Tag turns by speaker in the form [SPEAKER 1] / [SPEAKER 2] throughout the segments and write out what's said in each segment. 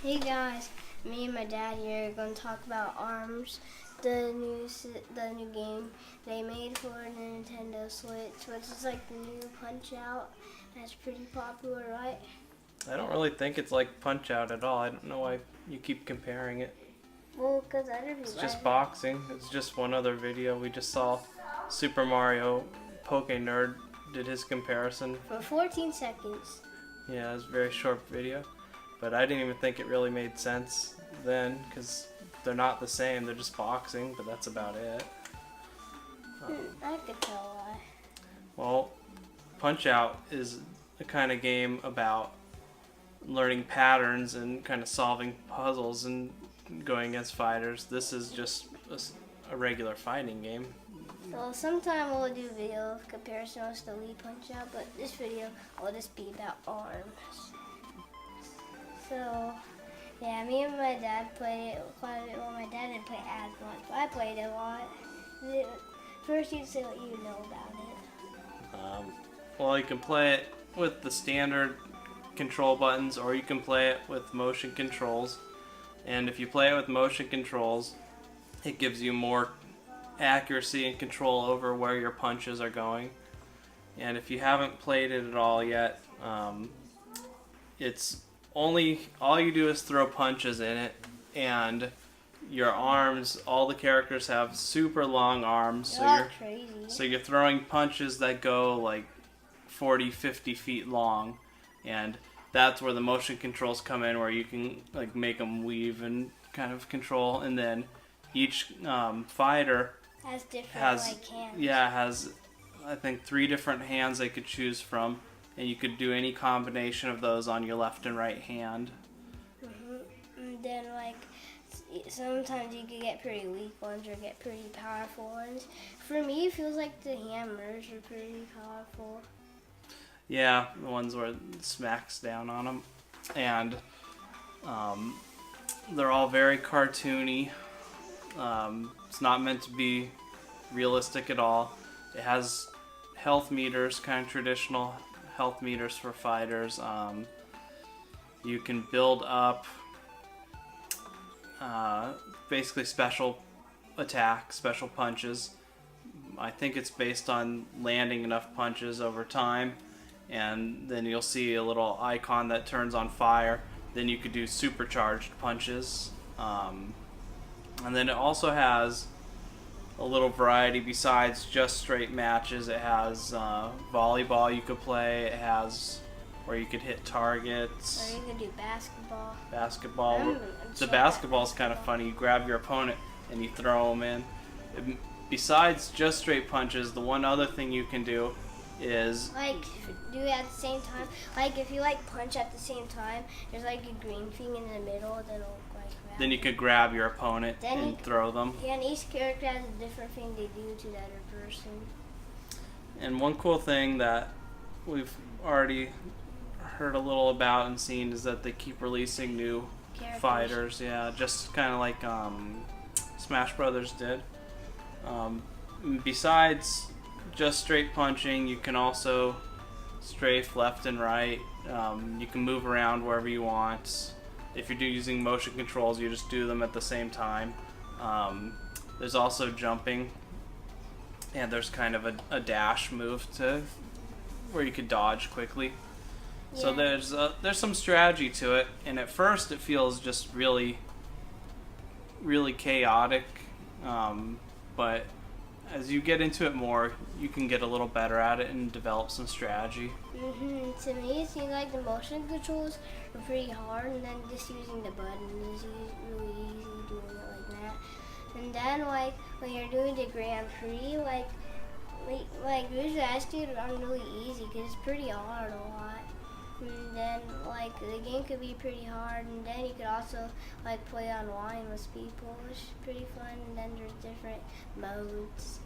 [SPEAKER 1] Hey guys, me and my dad here are going to talk about ARMS, the new game they made for Nintendo Switch, which is like the new Punch-Out. That's pretty popular, right?
[SPEAKER 2] I don't really think it's like Punch-Out at all. I don't know why you keep comparing it.
[SPEAKER 1] Well, because other people...
[SPEAKER 2] It's just boxing. It's just one other video. We just saw Super Mario Poke Nerd did his comparison.
[SPEAKER 1] For 14 seconds.
[SPEAKER 2] Yeah, it was a very short video. But I didn't even think it really made sense then, because they're not the same. They're just boxing, but that's about it.
[SPEAKER 1] I could tell why.
[SPEAKER 2] Well, Punch-Out is a kind of game about learning patterns and kind of solving puzzles and going against fighters. This is just a regular fighting game.
[SPEAKER 1] Well, sometime we'll do a video of comparison to the Wii Punch-Out, but this video will just be about ARMS. So, yeah, me and my dad played it quite a bit. Well, my dad didn't play as much, but I played it a lot. First, you say what you know about it.
[SPEAKER 2] Well, you can play it with the standard control buttons, or you can play it with motion controls. And if you play it with motion controls, it gives you more accuracy and control over where your punches are going. And if you haven't played it at all yet, it's all you do is throw punches in it, and your arms, all the characters have super long arms, so you're throwing punches that go like 40-50 feet long, and that's where the motion controls come in, where you can like make them weave and kind of control. And then each fighter
[SPEAKER 1] has different hands.
[SPEAKER 2] Yeah, has I think 3 different hands they could choose from, and you could do any combination of those on your left and right hand.
[SPEAKER 1] And then sometimes you could get pretty weak ones or get pretty powerful ones. For me, it feels like the hammers are pretty powerful.
[SPEAKER 2] Yeah, the ones where it smacks down on them. And they're all very cartoony. It's not meant to be realistic at all. It has health meters, kind of traditional health meters for fighters. You can build up basically special attacks, special punches. I think it's based on landing enough punches over time. And then you'll see a little icon that turns on fire. Then you could do supercharged punches. And then it also has a little variety besides just straight matches. It has volleyball you could play. It has where you could hit targets.
[SPEAKER 1] Or you could do basketball.
[SPEAKER 2] Basketball. The basketball's kind of funny. You grab your opponent and you throw them in. Besides just straight punches, the one other thing you can do is
[SPEAKER 1] do it at the same time. Like if you punch at the same time, there's a green thing in the middle that'll grab.
[SPEAKER 2] Then you could grab your opponent and throw them.
[SPEAKER 1] Yeah, and each character has a different thing they do to the other person.
[SPEAKER 2] And one cool thing that we've already heard a little about and seen is that they keep releasing new fighters. Yeah, just kind of like Smash Brothers did. Besides just straight punching, you can also strafe left and right. You can move around wherever you want. If you're using motion controls, you just do them at the same time. There's also jumping, and there's kind of a dash move where you could dodge quickly. Yeah. So there's some strategy to it, and at first it feels just really, really chaotic. But as you get into it more, you can get a little better at it and develop some strategy.
[SPEAKER 1] To me, it seems like the motion controls are pretty hard, and then just using the buttons is really easy doing it like that. And then, when you're doing the Grand Prix, usually I just do it on really easy because it's pretty hard a lot. And then, the game could be pretty hard, and then you could also, play online with people, which is pretty fun, and then there's different modes.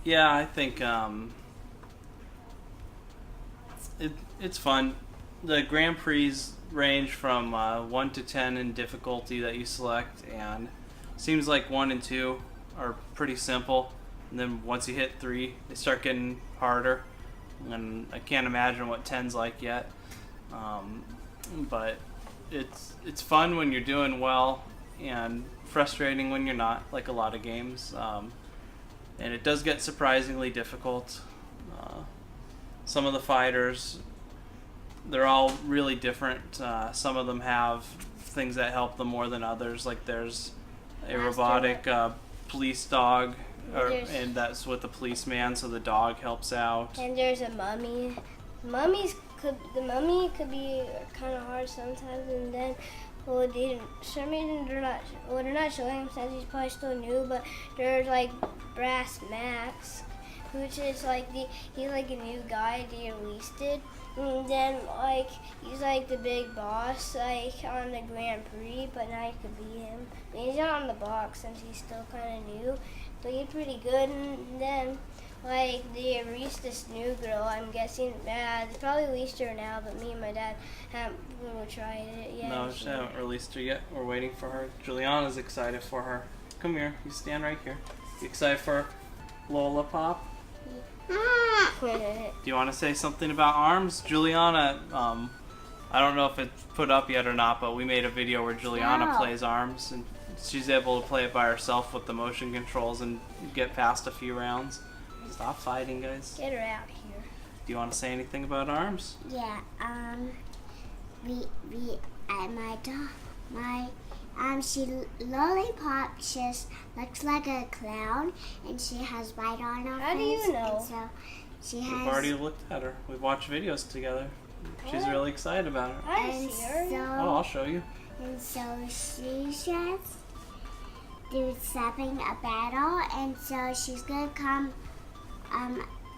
[SPEAKER 2] Yeah, I think it's fun. The Grand Prix range from 1 to 10 in difficulty that you select, and seems like 1 and 2 are pretty simple, and then once you hit 3, they start getting harder. And I can't imagine what 10's like yet, but it's fun when you're doing well, and frustrating when you're not, like a lot of games. And it does get surprisingly difficult. Some of the fighters, they're all really different. Some of them have things that help them more than others. Like there's a robotic police dog, and that's with the policeman, so the dog helps out.
[SPEAKER 1] And there's a mummy. The mummy could be kind of hard sometimes, and then for some reason they're not showing him since he's probably still new, but there's like Brass Max, which is like he's like a new guy they released it. And then like he's like the big boss like on the Grand Prix, but now you could beat him. But he's not on the box since he's still kind of new, but he's pretty good. And then like they released this new girl. I'm guessing they probably released her now, but me and my dad haven't really tried it yet.
[SPEAKER 2] No, she haven't released her yet. We're waiting for her. Julianna's excited for her. Come here. You stand right here. You excited for Lola Pop? Do you want to say something about ARMS? Julianna, I don't know if it's put up yet or not, but we made a video where Julianna plays ARMS, and she's able to play it by herself with the motion controls and get past a few rounds. Stop fighting, guys.
[SPEAKER 1] Get her out here.
[SPEAKER 2] Do you want to say anything about ARMS?
[SPEAKER 3] Yeah, she Lollipop just looks like a clown, and she has white on her face.
[SPEAKER 1] How do you know?
[SPEAKER 3] And so she has.
[SPEAKER 2] We've already looked at her. We've watched videos together. She's really excited about it.
[SPEAKER 1] I
[SPEAKER 3] and
[SPEAKER 1] see her.
[SPEAKER 3] so,
[SPEAKER 2] Oh, I'll show you.
[SPEAKER 3] And so she just do something a battle, and so she's gonna come.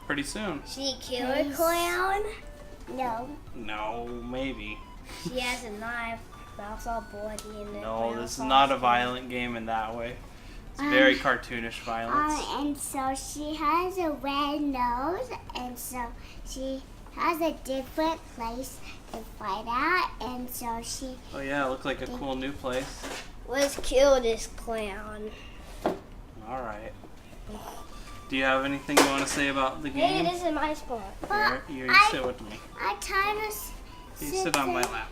[SPEAKER 2] Pretty soon.
[SPEAKER 1] She kill a clown?
[SPEAKER 3] No.
[SPEAKER 2] No, maybe.
[SPEAKER 1] She has a knife. Mouth's all bloody and the
[SPEAKER 2] No,
[SPEAKER 1] clown's
[SPEAKER 2] this is
[SPEAKER 1] all
[SPEAKER 2] not a
[SPEAKER 1] scared.
[SPEAKER 2] violent game in that way. It's very cartoonish violence.
[SPEAKER 3] And so she has a red nose, and so she has a different place to fight at, and so she.
[SPEAKER 2] Oh yeah, it looks like a cool new place.
[SPEAKER 1] Let's kill this clown.
[SPEAKER 2] All right. Do you have anything you want to say about the game?
[SPEAKER 1] Hey, this is my spot.
[SPEAKER 2] Here, you sit with me.
[SPEAKER 3] I kind of.
[SPEAKER 2] You sit on my lap.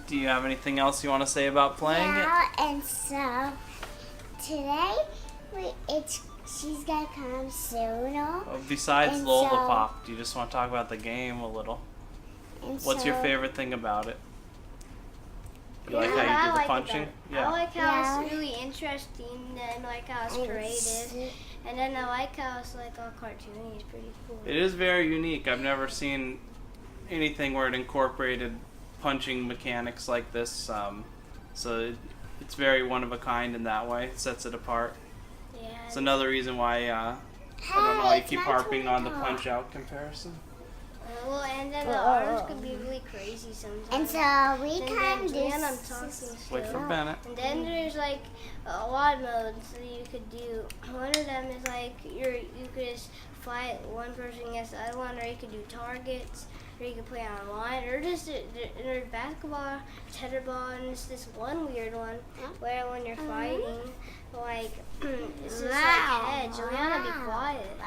[SPEAKER 2] Do you have anything else you want to say about playing it?
[SPEAKER 3] Yeah, and so today she's gonna come soon.
[SPEAKER 2] Besides
[SPEAKER 3] and
[SPEAKER 2] Lollipop, do you just want to talk about the game a little?
[SPEAKER 3] And
[SPEAKER 2] What's your
[SPEAKER 3] so-
[SPEAKER 2] favorite thing about it? You like
[SPEAKER 1] Yeah,
[SPEAKER 2] how you
[SPEAKER 1] I
[SPEAKER 2] do the
[SPEAKER 1] like it
[SPEAKER 2] punching?
[SPEAKER 1] better. I like how
[SPEAKER 3] Yeah.
[SPEAKER 1] it's really interesting and like how it's
[SPEAKER 3] And
[SPEAKER 1] creative. And then I like how it's like all cartoony. It's pretty cool.
[SPEAKER 2] It is very unique. I've never seen anything where it incorporated punching mechanics like this. So it's very one of a kind in that way. It sets it apart.
[SPEAKER 1] Yeah.
[SPEAKER 2] It's another reason why I don't know why you keep harping on the Punch Out comparison.
[SPEAKER 1] Well, and then the arms could be really crazy sometimes.
[SPEAKER 3] And so we
[SPEAKER 1] And
[SPEAKER 3] can
[SPEAKER 1] then
[SPEAKER 3] do.
[SPEAKER 1] I'm talking still.
[SPEAKER 2] Wait for Bennett.
[SPEAKER 1] And then there's like a lot of modes that you could do. One of them is like you could just fight one person against the other one, or you could do targets, or you could play online, or just there's basketball, tetherball, and it's this one weird one where when you're fighting, like it's just like head. Julianna, be quiet.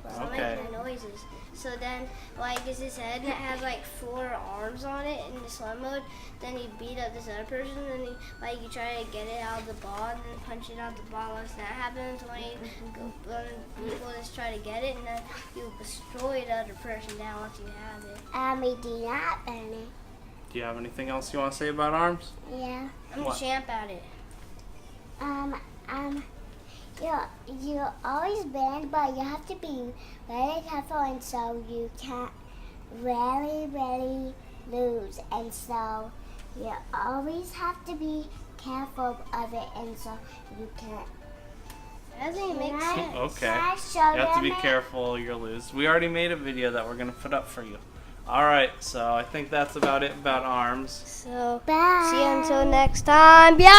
[SPEAKER 1] Stop
[SPEAKER 2] Okay.
[SPEAKER 1] making noises. So then, like, it's this head that has like 4 arms on it in the slow mode. Then you beat up this other person, and you try to get it out of the ball, and then punch it out the ball. Once that happens, when people just try to get it, and then you destroy the other person down once you have it.
[SPEAKER 3] We do that, Bennett.
[SPEAKER 2] Do you have anything else you want to say about ARMS?
[SPEAKER 3] Yeah.
[SPEAKER 1] I'm
[SPEAKER 2] What?
[SPEAKER 1] a champ at it.
[SPEAKER 3] You always win, but you have to be very careful, and so you can't really lose. And so you always have to be careful of it, and so you can't.
[SPEAKER 1] That doesn't even make sense.
[SPEAKER 2] Okay.
[SPEAKER 3] Can I show
[SPEAKER 2] You have to be
[SPEAKER 3] them it?
[SPEAKER 2] careful or you'll lose. We already made a video that we're going to put up for you. Alright, so I think that's about it about ARMS.
[SPEAKER 1] So,
[SPEAKER 3] Bye.
[SPEAKER 1] see you until next time. Yeah!